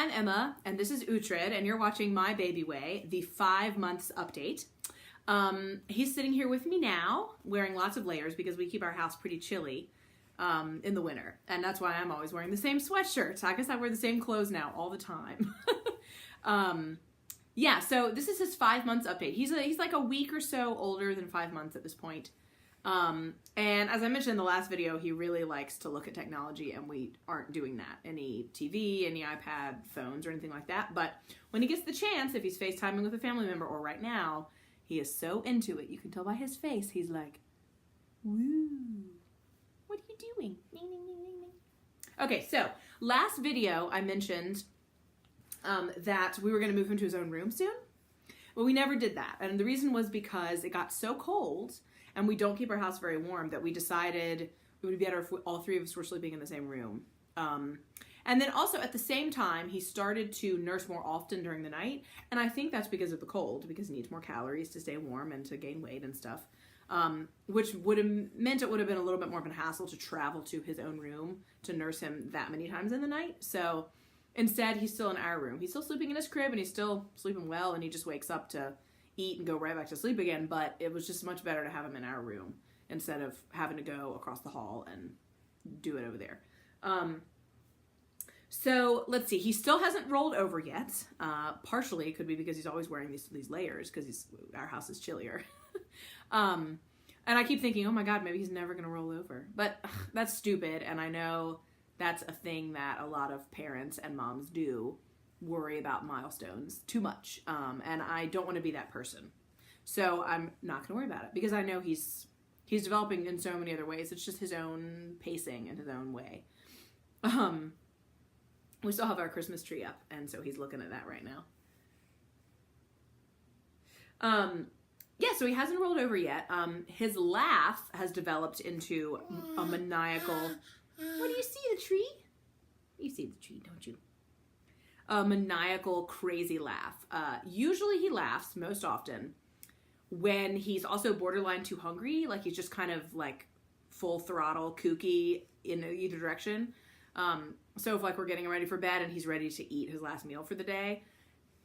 I'm Emma, and this is Uhtred, and you're watching My Baby Way, the 5 months update. He's sitting here with me now, wearing lots of layers because we keep our house pretty chilly in the winter, and that's why I'm always wearing the same sweatshirt. I guess I wear the same clothes now all the time. Yeah, so this is his 5 months update. He's like a week or so older than 5 months at this point. And as I mentioned in the last video, he really likes to look at technology, and we aren't doing that. Any TV, any iPad, phones, or anything like that. But when he gets the chance, if he's FaceTiming with a family member, or right now, he is so into it. You can tell by his face. He's like, woo, what are you doing? Ning, ning, ning, ning, ning. Okay, so last video I mentioned that we were going to move him to his own room soon. Well, we never did that. And the reason was because it got so cold and we don't keep our house very warm that we decided it would be better if all three of us were sleeping in the same room. And then also at the same time, he started to nurse more often during the night. And I think that's because of the cold, because he needs more calories to stay warm and to gain weight and stuff. Which would have meant it would have been a little bit more of a hassle to travel to his own room to nurse him that many times in the night. So instead, he's still in our room. He's still sleeping in his crib, and he's still sleeping well, and he just wakes up to eat and go right back to sleep again. But it was just much better to have him in our room instead of having to go across the hall and do it over there. So let's see. He still hasn't rolled over yet. Partially, it could be because he's always wearing these layers because our house is chillier. And I keep thinking, oh my God, maybe he's never going to roll over. But that's stupid, and I know that's a thing that a lot of parents and moms do, worry about milestones too much. And I don't want to be that person. So I'm not going to worry about it because I know he's developing in so many other ways. It's just his own pacing and his own way. We still have our Christmas tree up, and so he's looking at that right now. Yeah, so he hasn't rolled over yet. His laugh has developed into a maniacal... What, do you see the tree? You see the tree, don't you? A maniacal, crazy laugh. Usually he laughs, most often, when he's also borderline too hungry. Like he's just kind of like full throttle, kooky in either direction. So if like we're getting ready for bed and he's ready to eat his last meal for the day,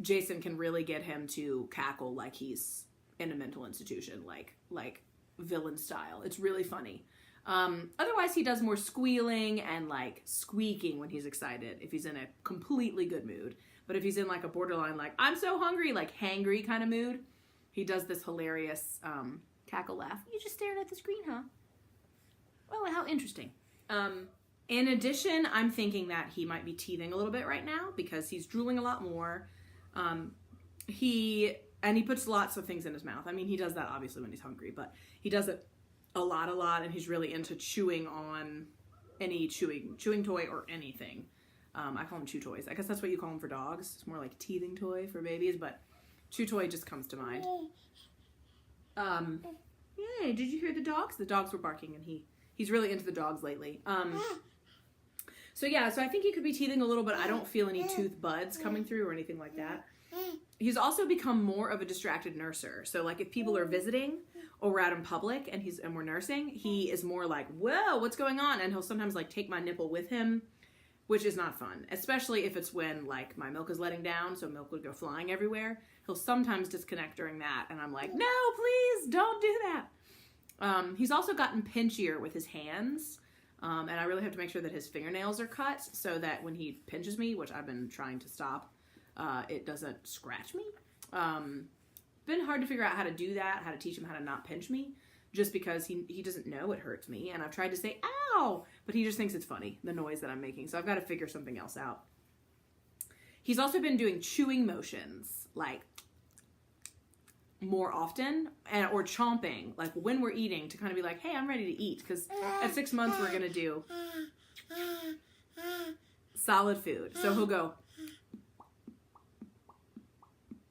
Jason can really get him to cackle like he's in a mental institution, like villain style. It's really funny. Otherwise he does more squealing and like squeaking when he's excited, if he's in a completely good mood. But if he's in like a borderline, like I'm so hungry, like hangry kind of mood, he does this hilarious cackle laugh. You just stared at the screen, huh? Well, how interesting. In addition, I'm thinking that he might be teething a little bit right now because he's drooling a lot more. He puts lots of things in his mouth. I mean, he does that obviously when he's hungry, but he does it a lot, and he's really into chewing on any chewing toy or anything. I call them chew toys. I guess that's what you call them for dogs. It's more like teething toy for babies, but chew toy just comes to mind. Yay, did you hear the dogs? The dogs were barking, and he's really into the dogs lately. So yeah, so I think he could be teething a little, but I don't feel any tooth buds coming through or anything like that. He's also become more of a distracted nurser. So like if people are visiting or we're out in public and we're nursing, he is more like, whoa, what's going on? And he'll sometimes like take my nipple with him, which is not fun, especially if it's when like my milk is letting down, so milk would go flying everywhere. He'll sometimes disconnect during that, and I'm like, no, please don't do that. He's also gotten pinchier with his hands, and I really have to make sure that his fingernails are cut so that when he pinches me, which I've been trying to stop, it doesn't scratch me. Been hard to figure out how to do that, how to teach him how to not pinch me, just because he doesn't know it hurts me, and I've tried to say, ow, but he just thinks it's funny, the noise that I'm making, so I've got to figure something else out. He's also been doing chewing motions, like, more often, or chomping, like when we're eating, to kind of be like, hey, I'm ready to eat, because at 6 months we're going to do solid food, so he'll go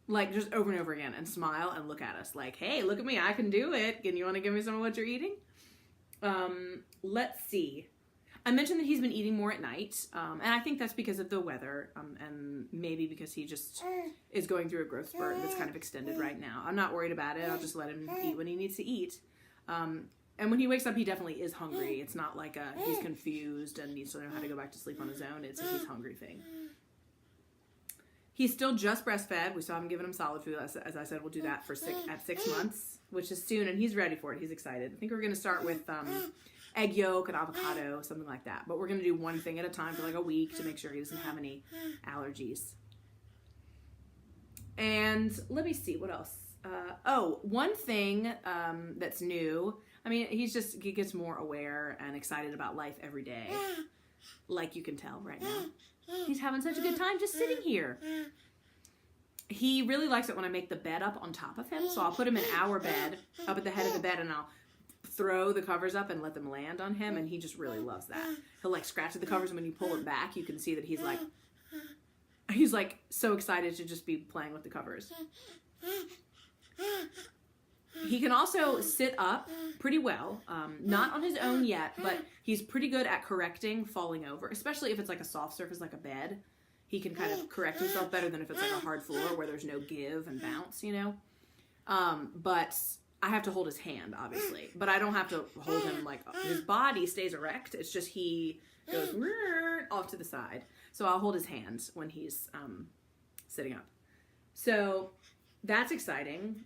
like just over and over again and smile and look at us like, hey, look at me, I can do it. And you want to give me some of what you're eating? Let's see. I mentioned that he's been eating more at night, and I think that's because of the weather, and maybe because he just is going through a growth spurt that's kind of extended right now. I'm not worried about it. I'll just let him eat when he needs to eat. And when he wakes up, he definitely is hungry. It's not like he's confused and needs to know how to go back to sleep on his own. It's a he's hungry thing. He's still just breastfed. We still haven't given him solid food. As I said, we'll do that for 6 months, which is soon, and he's ready for it. He's excited. I think we're going to start with egg yolk and avocado, something like that. But we're going to do one thing at a time for like a week to make sure he doesn't have any allergies. And let me see, what else? One thing that's new. I mean, he gets more aware and excited about life every day. Like you can tell right now. He's having such a good time just sitting here. He really likes it when I make the bed up on top of him. So I'll put him in our bed, up at the head of the bed, and I'll throw the covers up and let them land on him. And he just really loves that. He'll like scratch at the covers, and when you pull it back, you can see that he's like so excited to just be playing with the covers. He can also sit up pretty well, not on his own yet, but he's pretty good at correcting falling over, especially if it's like a soft surface like a bed. He can kind of correct himself better than if it's like a hard floor where there's no give and bounce, you know. But I have to hold his hand, obviously, but I don't have to hold him like his body stays erect. It's just he goes off to the side. So I'll hold his hand when he's sitting up. So that's exciting.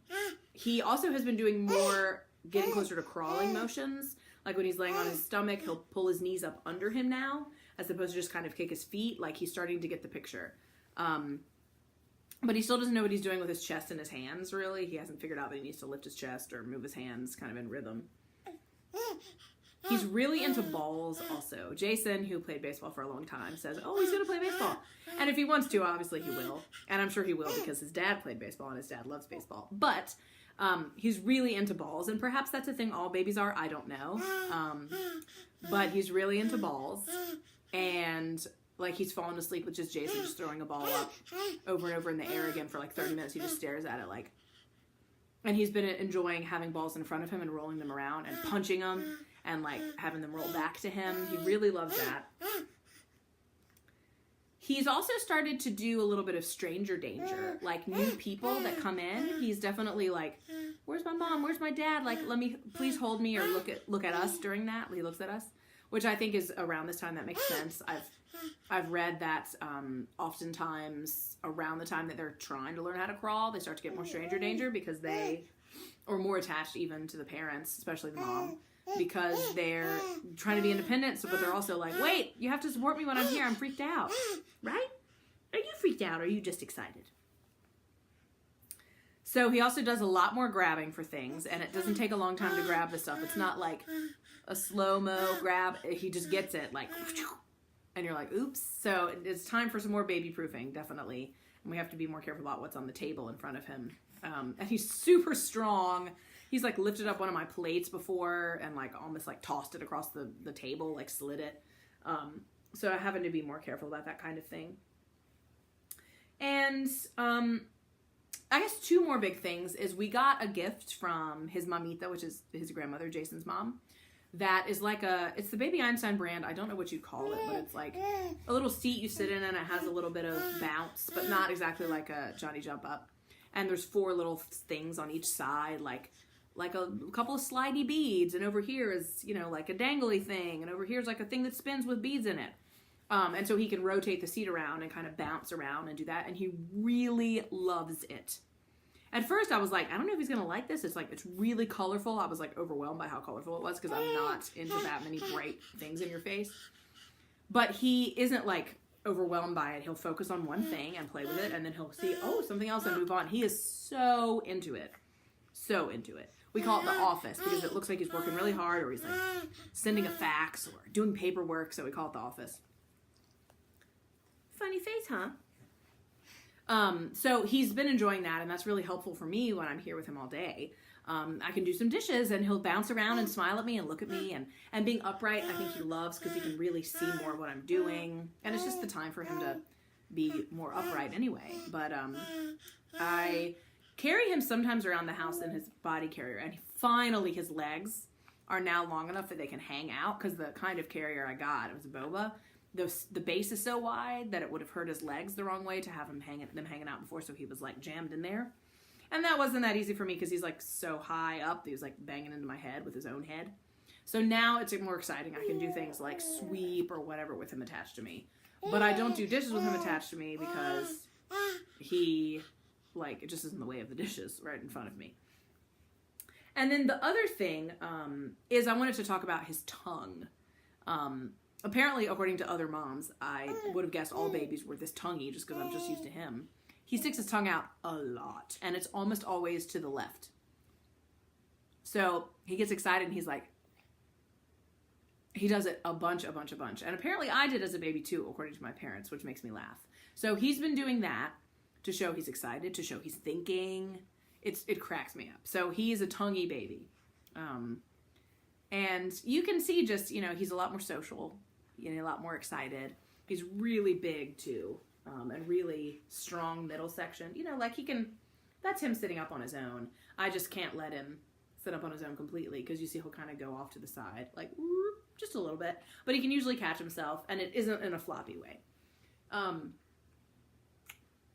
He also has been doing more getting closer to crawling motions. Like when he's laying on his stomach, he'll pull his knees up under him now, as opposed to just kind of kick his feet. Like he's starting to get the picture. But he still doesn't know what he's doing with his chest and his hands, really. He hasn't figured out that he needs to lift his chest or move his hands kind of in rhythm. He's really into balls also. Jason, who played baseball for a long time, says, oh, he's going to play baseball. And if he wants to, obviously he will. And I'm sure he will because his dad played baseball and his dad loves baseball. But he's really into balls. And perhaps that's a thing all babies are. I don't know. But he's really into balls. And like he's fallen asleep with just Jason just throwing a ball up over and over in the air again for like 30 minutes. He just stares at it like. And he's been enjoying having balls in front of him and rolling them around and punching them. And like having them roll back to him. He really loves that. He's also started to do a little bit of stranger danger. Like new people that come in. He's definitely like, where's my mom? Where's my dad? Like, let me, please hold me or look at us during that. He looks at us. Which I think is around this time that makes sense. I've read that oftentimes around the time that they're trying to learn how to crawl, they start to get more stranger danger because they are more attached even to the parents, especially the mom. Because they're trying to be independent, but they're also like, wait, you have to support me when I'm here. I'm freaked out. Right? Are you freaked out or are you just excited? So he also does a lot more grabbing for things, and it doesn't take a long time to grab the stuff. It's not like a slow-mo grab. He just gets it like, and you're like, oops. So it's time for some more baby proofing, definitely. And we have to be more careful about what's on the table in front of him. And he's super strong. He's like lifted up one of my plates before and like almost like tossed it across the table, like slid it. So I having to be more careful about that kind of thing. And I guess two more big things is we got a gift from his mamita, which is his grandmother, Jason's mom. That is like it's the Baby Einstein brand. I don't know what you'd call it, but it's like a little seat you sit in and it has a little bit of bounce, but not exactly like a Johnny Jump Up. And there's 4 little things on each side, like a couple of slidey beads, and over here is, you know, like a dangly thing, and over here's like a thing that spins with beads in it. And so he can rotate the seat around and kind of bounce around and do that, and he really loves it. At first I was like, I don't know if he's gonna like this. It's like, it's really colorful. I was like overwhelmed by how colorful it was because I'm not into that many bright things in your face. But he isn't like overwhelmed by it. He'll focus on one thing and play with it, and then he'll see, oh, something else, and move on. He is so into it. So into it. We call it the office because it looks like he's working really hard, or he's like sending a fax or doing paperwork, so we call it the office. Funny face, huh? So he's been enjoying that, and that's really helpful for me when I'm here with him all day. I can do some dishes, and he'll bounce around and smile at me and look at me, and being upright I think he loves because he can really see more of what I'm doing, and it's just the time for him to be more upright anyway. But I carry him sometimes around the house in his body carrier, and finally his legs are now long enough that they can hang out, because the kind of carrier I got, it was a boba, the base is so wide that it would have hurt his legs the wrong way to have them hanging out before, so he was like jammed in there. And that wasn't that easy for me because he's like so high up, he was like banging into my head with his own head. So now it's more exciting. I can do things like sweep or whatever with him attached to me. But I don't do dishes with him attached to me because he, like, it just is in the way of the dishes right in front of me. And then the other thing is I wanted to talk about his tongue. Apparently, according to other moms, I would have guessed all babies were this tonguey just because I'm just used to him. He sticks his tongue out a lot, and it's almost always to the left. So he gets excited and he's like, he does it a bunch. And apparently I did as a baby too, according to my parents, which makes me laugh. So he's been doing that to show he's excited, to show he's thinking. It cracks me up. So he's a tonguey baby. And you can see just, you know, he's a lot more social, you know, a lot more excited. He's really big too, and really strong middle section. You know, like he can, that's him sitting up on his own. I just can't let him sit up on his own completely because you see he'll kind of go off to the side, like whoop, just a little bit. But he can usually catch himself, and it isn't in a floppy way.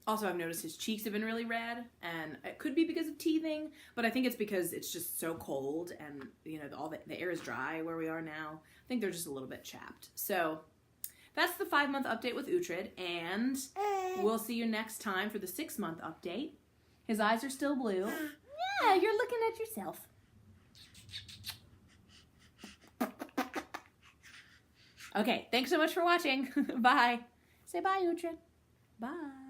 Also, I've noticed his cheeks have been really red, and it could be because of teething, but I think it's because it's just so cold, and you know, all the air is dry where we are now. I think they're just a little bit chapped. So that's the 5-month update with Uhtred, and we'll see you next time for the 6-month update. His eyes are still blue. Yeah, you're looking at yourself. Okay, thanks so much for watching. Bye. Say bye, Uhtred. Bye.